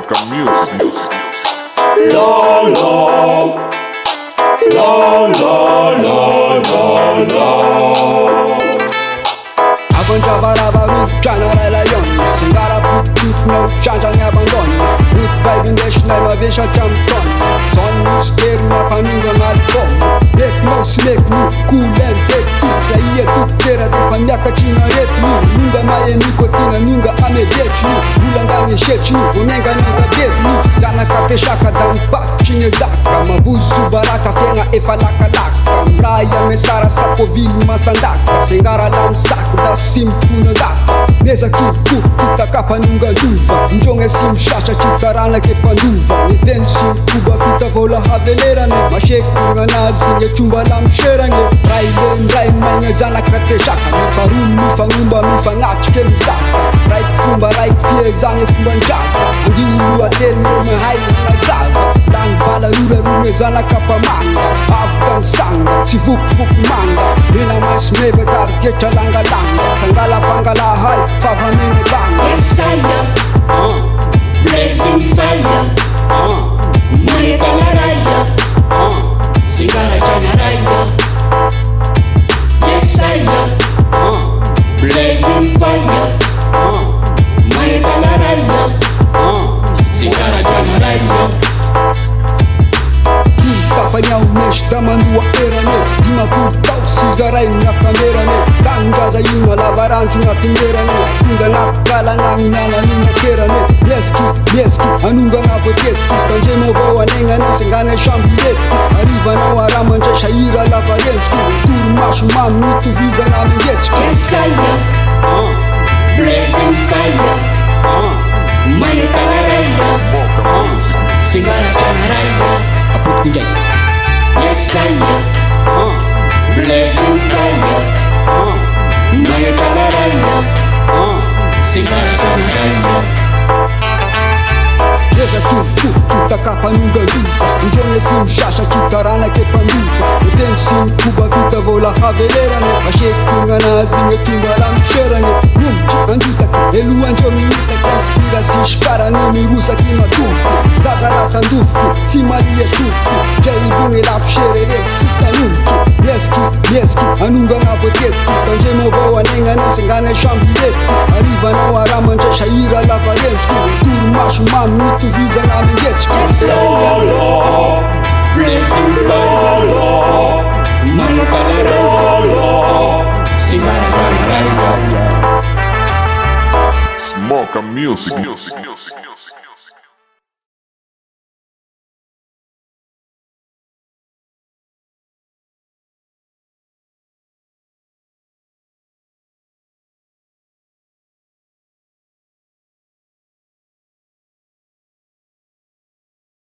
Smoke music. La la, la la la la la. Avanjavarava rutrana la iona Singara putifuna chanjany abandona Root vibe indesinay mavesy hatramitona Zany mistero mampanondrana album Mekinao sy mekiny kolen tetika Ia tokotera defa miakatrina retiny Nonga mahe nikotina nonga amebetiny Volangany esetiny vomenga nodabetiny Zanaka tesaka da mipatitry ny zaka Mabozy sobaraka fiaigna efa lakalaka Mray ame sara sakovily masandaka Singara lamy saky da simpunadaka Mezaky kuku takapanongaluva Ndrogna sy misasatry taranake mpanduva Niveno sy mikoba fita vola havelerane Masheky anazy nye tromba lamserane Ray lemray maigna zanaka tezaka Mifaromy mifagnomba mifagnatrike mizaka Raiky fomba raiky fiezagny fomban-draka Andiolo ately le mahay nazava Lagny vala rorarome zanaka mpamanga Avy tanisanga sy vokovoko manga Mena masy meva tariketra langalanga Sangala fangalahay favamene banga Yes I am, blazing fire. Maya kanaraya, Singara kanaraya. Yes I am, blazing fire. Maya kanaraya, Singara kanaraya. Tapanyao nesh tamandua erane Dimapur tao si zaray nakamerane Tangaza ina lavarancho natingerane Tunga nakala naminana ninakerane Mieski, anunga napoteti Kanjemo voa nengane sengane shambuleti Arrivanao aramanje shahira lavarenti Turu mashu mami tuviza na mengechki Yes I am, blazing fire. Maya kanaraya, Singara kanaraya. Yes I am, blazing fire. Maya kanaraya, Singara kanaraya. Mezaky kuku takapanongaluva Ndrogna sy misasatry taranake mpanduva Niveno sy mikoba vita vola havelerane Masheky anazy nye tromba lamserane Romotra andritaky elohandreo minitaky Inspirasy farany mirosaky matovoky Zaza ratandovoky tsy malia trovoky Dray ibogny lafisererety sy tanomboky Mieskiky anongana botetiky Tandremo vao anegnane sengane shambuletiky Arrivanao aramandray sahira lavarentiky Toro maso mamy mitovizana mengetsika La la, blazing fire. Maya kanaraya, Singara kanaraya. Smoke music.